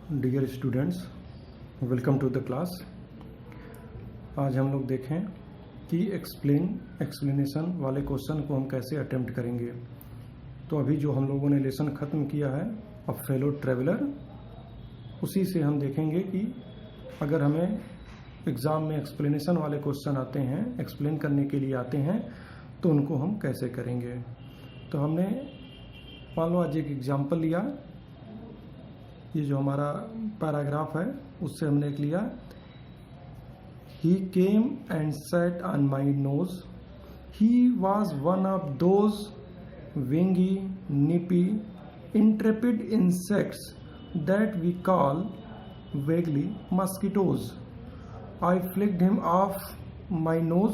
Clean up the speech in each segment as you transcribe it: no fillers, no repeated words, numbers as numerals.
Dear students, welcome to the class. आज हम लोग देखें कि एक्सप्लेनेशन वाले क्वेश्चन को हम कैसे अटेम्प्ट करेंगे। तो अभी जो हम लोगों ने लेसन ख़त्म किया है अ फेलो ट्रेवलर, उसी से हम देखेंगे कि अगर हमें एग्ज़ाम में एक्सप्लेनेशन वाले क्वेश्चन आते हैं, एक्सप्लेन करने के लिए आते हैं, तो उनको हम कैसे करेंगे। तो हमने मान लो आज एक एग्जाम्पल लिया, ये जो हमारा पैराग्राफ है उससे हमने एक लिया, he came and sat on my nose, he was one of those wingy nippy intrepid insects that we call vaguely mosquitoes. I flicked him off my nose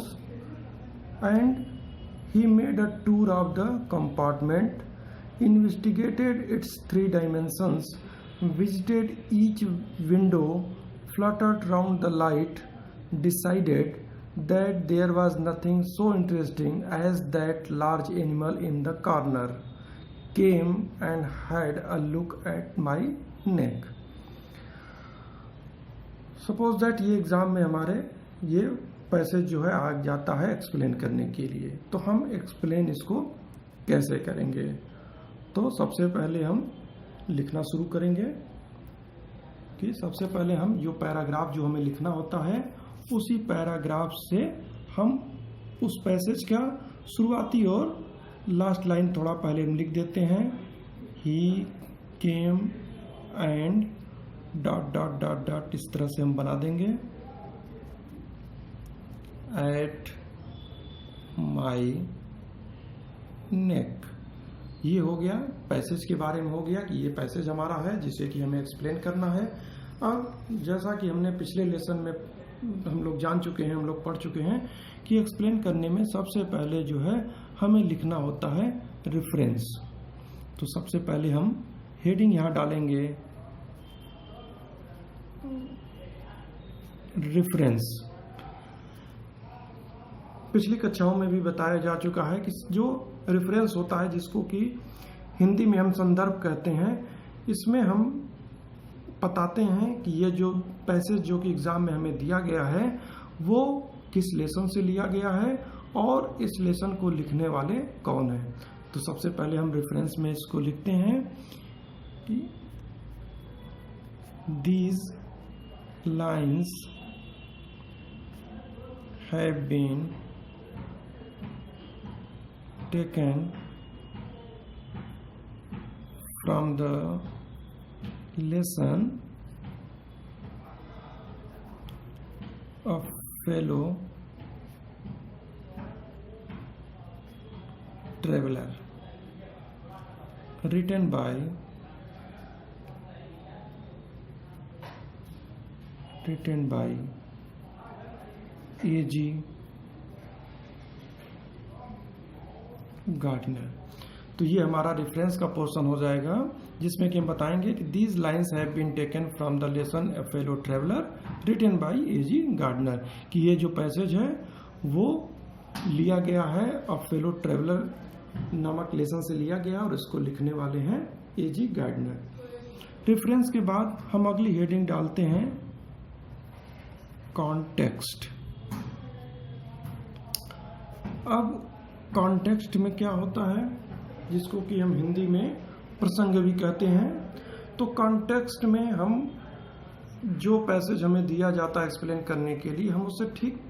and he made a tour of the compartment, investigated its 3 dimensions, visited each window, fluttered round the light, decided that there was nothing so interesting as that large animal in the corner, came and had a look at my neck. Suppose that ये exam में हमारे ये passage जो है आ जाता है explain करने के लिए, तो हम एक्सप्लेन इसको कैसे करेंगे। तो सबसे पहले हम लिखना शुरू करेंगे कि सबसे पहले हम जो पैराग्राफ जो हमें लिखना होता है उसी पैराग्राफ से हम उस पैसेज का शुरुआती और लास्ट लाइन थोड़ा पहले हम लिख देते हैं। He came and dot dot dot dot, इस तरह से हम बना देंगे। एट माई नेक, ये हो गया पैसेज के बारे में, हो गया कि ये पैसेज हमारा है जिसे कि हमें एक्सप्लेन करना है। अब जैसा कि हमने पिछले लेसन में हम लोग जान चुके हैं, हम लोग पढ़ चुके हैं कि एक्सप्लेन करने में सबसे पहले जो है हमें लिखना होता है रेफरेंस। तो सबसे पहले हम हेडिंग यहाँ डालेंगे रेफरेंस। पिछली कक्षाओं में भी बताया जा चुका है कि जो रेफरेंस होता है, जिसको कि हिंदी में हम संदर्भ कहते हैं, इसमें हम बताते हैं कि ये जो पैसेज जो कि एग्जाम में हमें दिया गया है वो किस लेसन से लिया गया है और इस लेसन को लिखने वाले कौन है। तो सबसे पहले हम रेफरेंस में इसको लिखते हैं कि these lines have been taken from the lesson of fellow traveler, written by A.G. Gardiner. तो ये हमारा रेफरेंस का पोर्शन हो जाएगा, जिसमें कि हम बताएंगे कि these lines have been taken from the lesson a fellow traveller written by A.G. Gardiner, कि ये जो पैसेज है वो लिया गया है अ फेलो ट्रेवलर नामक लेसन से लिया गया और इसको लिखने वाले हैं A.G. गार्डनर। रेफरेंस के बाद हम अगली हेडिंग डालते हैं कॉन्टेक्स्ट। अब कॉन्टेक्स्ट में क्या होता है, जिसको कि हम हिंदी में प्रसंग भी कहते हैं। तो कॉन्टेक्स्ट में हम जो पैसेज हमें दिया जाता है एक्सप्लेन करने के लिए, हम उससे ठीक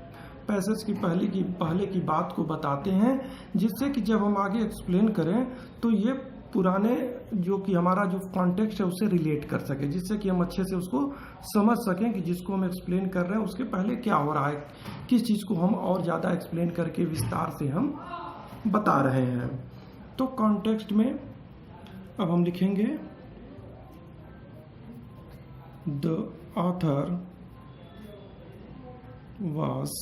पैसेज की पहले की बात को बताते हैं, जिससे कि जब हम आगे एक्सप्लेन करें तो ये पुराने जो कि हमारा जो कॉन्टेक्स्ट है उससे रिलेट कर सके, जिससे कि हम अच्छे से उसको समझ सकें कि जिसको हम एक्सप्लेन कर रहे हैं उसके पहले क्या हो रहा है, किस चीज़ को हम और ज़्यादा एक्सप्लेन करके विस्तार से हम बता रहे हैं। तो कॉन्टेक्स्ट में अब हम लिखेंगे the author was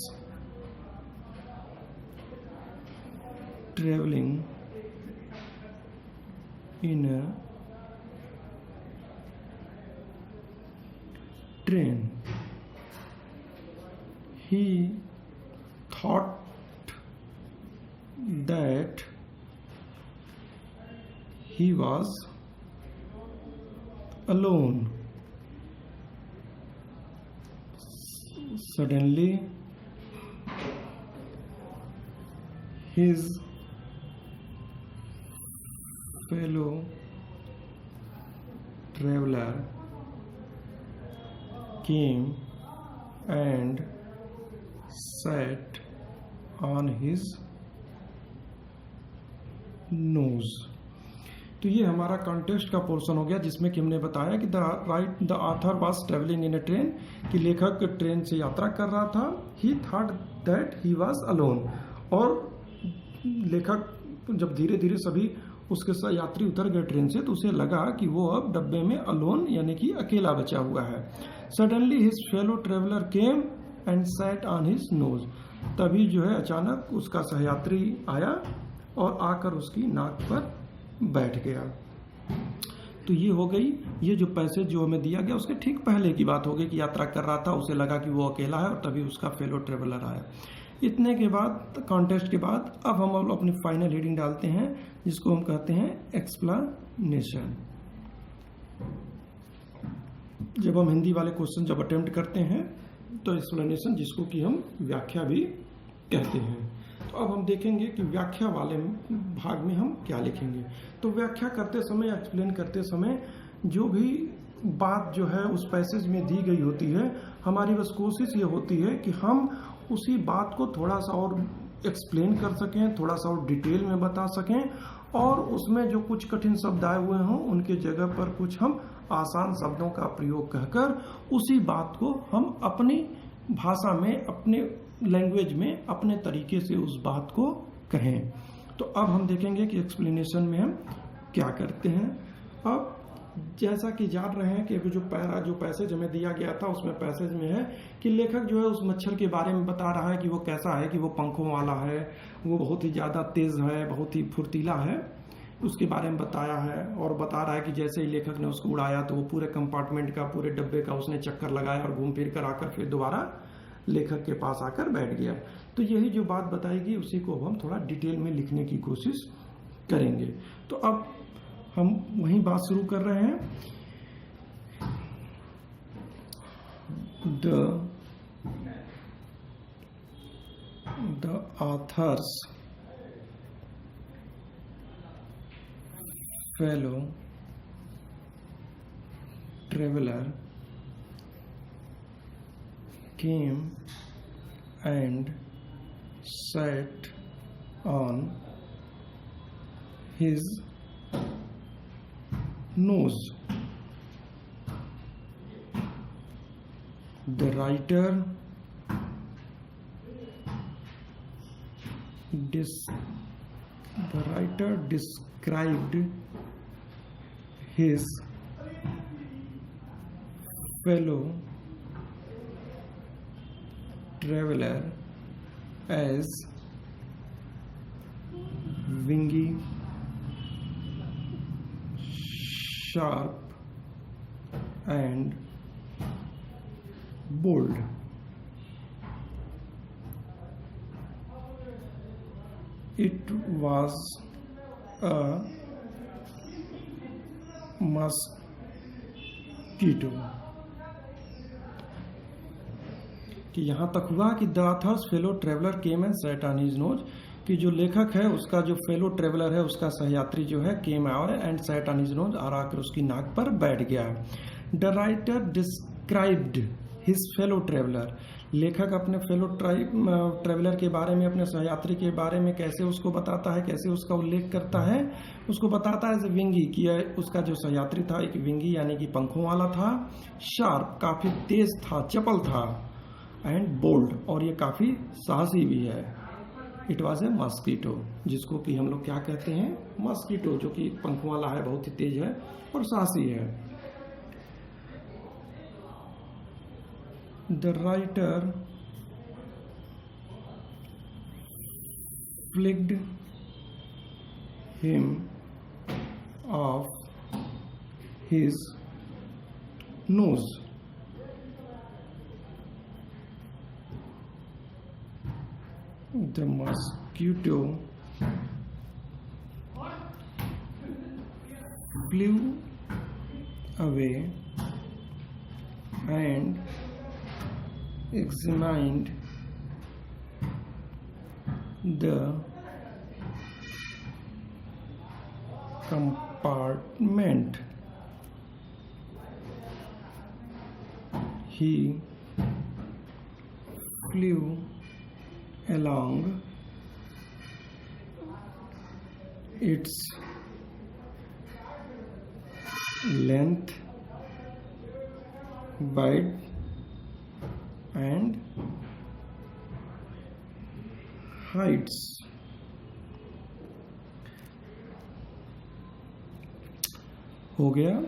travelling in a train, he thought that he was alone suddenly his fellow traveler came and sat on his nose। तो ये हमारा कॉन्टेक्स्ट का पोर्शन हो गया, जिसमें कि हमने बताया कि the author was travelling in A train, कि लेखक ट्रेन से यात्रा कर रहा था। ही thought that he was alone, और लेखक जब धीरे धीरे सभी उसके साथ यात्री उतर गए ट्रेन से, तो उसे लगा कि वो अब डब्बे में अलोन यानी कि अकेला बचा हुआ है। Suddenly his fellow traveller came and sat on his nose. तभी जो है अचानक उसका सहयात्री आया और आकर उसकी नाक पर बैठ गया। तो ये हो गई, ये जो पैसेज जो हमें दिया गया उसके ठीक पहले की बात हो गई कि यात्रा कर रहा था, उसे लगा कि वो अकेला है और तभी उसका फेलो ट्रेवलर आया। इतने के बाद, कॉन्टेक्स्ट के बाद, अब हम अपनी फाइनल रीडिंग डालते हैं, जिसको हम कहते हैं एक्सप्लेनेशन। जब हम हिंदी वाले क्वेश्चन जब अटेम्प्ट करते हैं तो एक्सप्लेनेशन, जिसको कि हम व्याख्या भी कहते हैं। तो अब हम देखेंगे कि व्याख्या वाले भाग में हम क्या लिखेंगे। तो व्याख्या करते समय, एक्सप्लेन करते समय जो भी बात जो है उस पैसेज में दी गई होती है, हमारी बस कोशिश ये होती है कि हम उसी बात को थोड़ा सा और एक्सप्लेन कर सकें, थोड़ा सा और डिटेल में बता सकें, और उसमें जो कुछ कठिन शब्द आए हुए हों उनके जगह पर कुछ हम आसान शब्दों का प्रयोग कहकर उसी बात को हम अपनी भाषा में, अपने लैंग्वेज में, अपने तरीके से उस बात को कहें। तो अब हम देखेंगे कि एक्सप्लेनेशन में हम क्या करते हैं। अब जैसा कि जान रहे हैं कि जो पैसेज हमें दिया गया था, उसमें पैसेज में है कि लेखक जो है उस मच्छर के बारे में बता रहा है कि वो कैसा है, कि वो पंखों वाला है, वो बहुत ही ज़्यादा तेज है, बहुत ही फुर्तीला है, उसके बारे में बताया है। और बता रहा है कि जैसे ही लेखक ने उसको उड़ाया तो वो पूरे कंपार्टमेंट का, पूरे डब्बे का उसने चक्कर लगाया और घूम फिर कर आकर फिर दोबारा लेखक के पास आकर बैठ गया। तो यही जो बात बताएगी उसी को हम थोड़ा डिटेल में लिखने की कोशिश करेंगे। तो अब हम वही बात शुरू कर रहे हैं। The author's fellow traveler came and sat on his nose. The writer described his fellow traveler as wingy, sharp and bold. It was a mosquito। कि यहाँ तक हुआ कि the author's fellow traveller came and sat on his nose, कि जो लेखक है उसका जो फेलो ट्रेवलर है, उसका सहयात्री जो है, केम और and sat on his nose, और आकर उसकी नाक पर बैठ गया। The writer described his fellow traveller, लेखक अपने फेलो ट्रेवलर के बारे में, अपने सहयात्री के बारे में कैसे उसको बताता है, कैसे उसका उल्लेख करता है, उसको बताता है एज विंगी, कि उसका जो सहयात्री था एक विंगी यानी कि पंखों वाला था, शार्प काफी तेज था, चपल था, एंड बोल्ड और ये काफी साहसी भी है। इट वॉज ए मस्कीटो, जिसको कि हम लोग क्या कहते हैं, मस्कीटो, जो कि पंखों वाला है, बहुत ही तेज है और साहसी है। The writer flicked him of his nose. The mosquito flew away and examined the compartment. He flew along its length, width, and heights. हो गया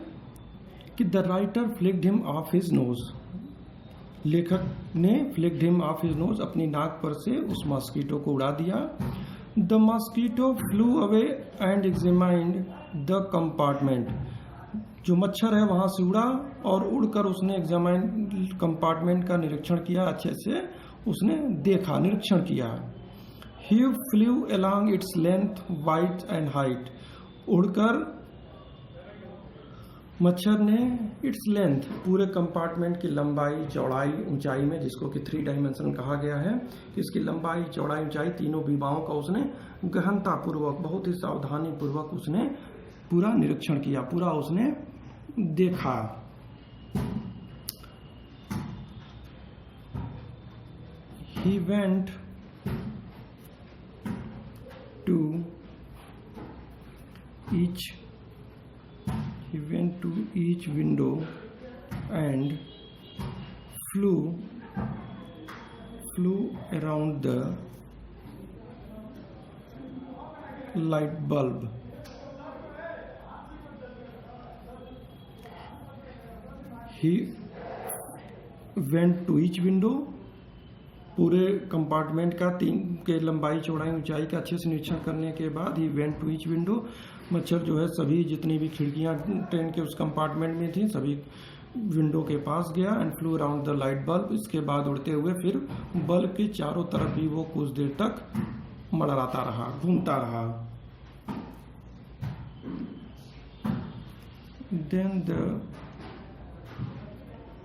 कि the writer flicked him of his nose, लेखक ने flicked him of his nose, अपनी नाक पर से उस मॉस्किटो को उड़ा दिया. The mosquito flu away and examined the compartment. जो मच्छर है वहां से उड़ा और उड़कर उसने एग्जामाइन कंपार्टमेंट का निरीक्षण किया, अच्छे से उसने देखा, निरीक्षण किया. He flew along its length, wide and height. उड़कर मच्छर ने इट्स लेंथ, पूरे कंपार्टमेंट की लंबाई, चौड़ाई, ऊंचाई में, जिसको कि 3 डायमेंशन कहा गया है, इसकी लंबाई, चौड़ाई, ऊंचाई तीनों विभागों का उसने गहनता पूर्वक, बहुत ही सावधानी पूर्वक उसने पूरा निरीक्षण किया, पूरा उसने देखा. He went to each window and flew around the light bulb. He went to each window, पूरे कंपार्टमेंट का 3 के लंबाई, चौड़ाई, ऊंचाई का अच्छे से निरीक्षण करने के बाद he went to each window, मच्छर जो है सभी जितनी भी खिड़कियां ट्रेन के उस कंपार्टमेंट में थी सभी विंडो के पास गया. And flu around the light bulb. इसके बाद उड़ते हुए फिर बल्ब के चारों तरफ भी वो कुछ देर तक मंडराता रहा, घूमता रहा. Then the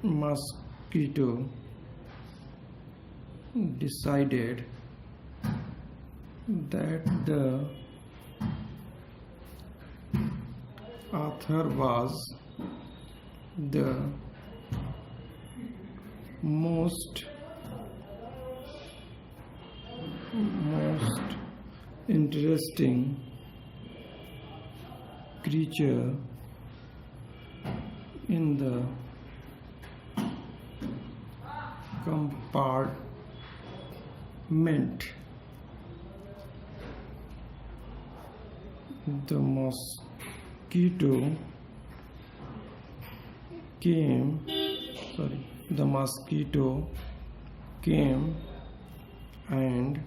mosquito decided that the author was the most interesting creature in the compartment. The mosquito came and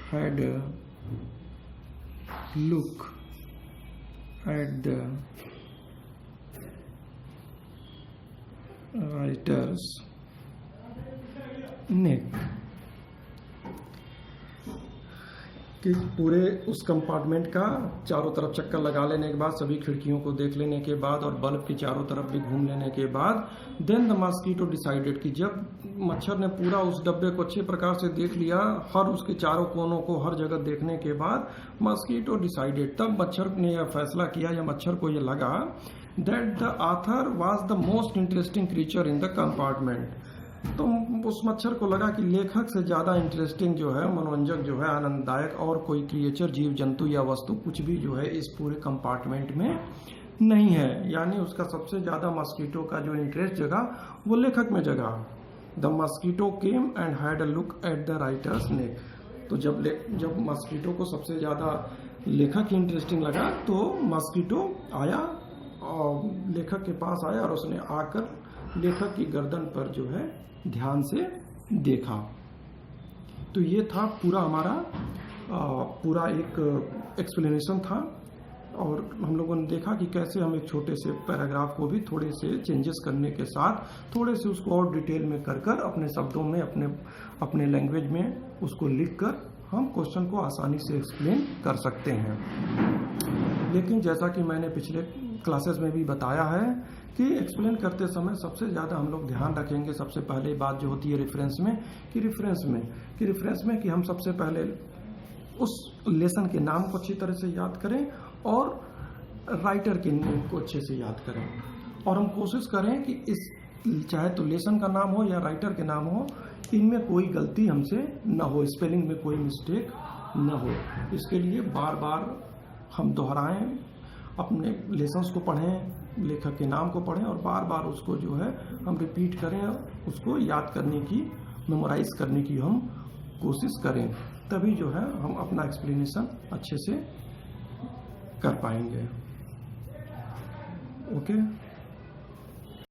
had a look at the writer's neck. कि पूरे उस कंपार्टमेंट का चारों तरफ चक्कर लगा लेने के बाद, सभी खिड़कियों को देख लेने के बाद और बल्ब के चारों तरफ भी घूम लेने के बाद, देन द मॉस्किटो डिसाइडेड, कि जब मच्छर ने पूरा उस डब्बे को अच्छे प्रकार से देख लिया, हर उसके चारों कोनों को हर जगह देखने के बाद, मॉस्किटो डिसाइडेड, तब मच्छर ने यह फैसला किया, या मच्छर को यह लगा, that the author was the most interesting creature in the compartment. तो उस मच्छर को लगा कि लेखक से ज्यादा इंटरेस्टिंग जो है, मनोरंजक जो है, आनंददायक और कोई क्रिएचर, जीव जंतु या वस्तु कुछ भी जो है इस पूरे कंपार्टमेंट में नहीं है. यानी उसका सबसे ज्यादा मॉस्किटो का जो इंटरेस्ट जगा वो लेखक में जगा. The mosquito came and had a look at the writer's neck. तो जब मॉस्किटो को सबसे ज्यादा लेखक इंटरेस्टिंग लगा तो मॉस्किटो आया और लेखक के पास आया और उसने आकर लेखक की गर्दन पर जो है ध्यान से देखा. तो ये था पूरा हमारा पूरा एक एक्सप्लेनेशन था. और हम लोगों ने देखा कि कैसे हम एक छोटे से पैराग्राफ को भी थोड़े से चेंजेस करने के साथ, थोड़े से उसको और डिटेल में कर अपने शब्दों में, अपने लैंग्वेज में उसको लिखकर हम क्वेश्चन को आसानी से एक्सप्लेन कर सकते हैं. लेकिन जैसा कि मैंने पिछले क्लासेस में भी बताया है कि एक्सप्लेन करते समय सबसे ज़्यादा हम लोग ध्यान रखेंगे, सबसे पहले बात जो होती है रेफरेंस में कि हम सबसे पहले उस लेसन के नाम को अच्छी तरह से याद करें और राइटर के नेम को अच्छे से याद करें, और हम कोशिश करें कि इस चाहे तो लेसन का नाम हो या राइटर के नाम हो, इनमें कोई गलती हमसे न हो, स्पेलिंग में कोई मिस्टेक न हो। इसके लिए बार बार हम दोहराएं, अपने लेसन्स को पढ़ें, लेखक के नाम को पढ़ें और बार बार उसको जो है हम रिपीट करें, उसको याद करने की, मेमोराइज करने की हम कोशिश करें, तभी जो है हम अपना एक्सप्लेनेशन अच्छे से कर पाएंगे। ओके।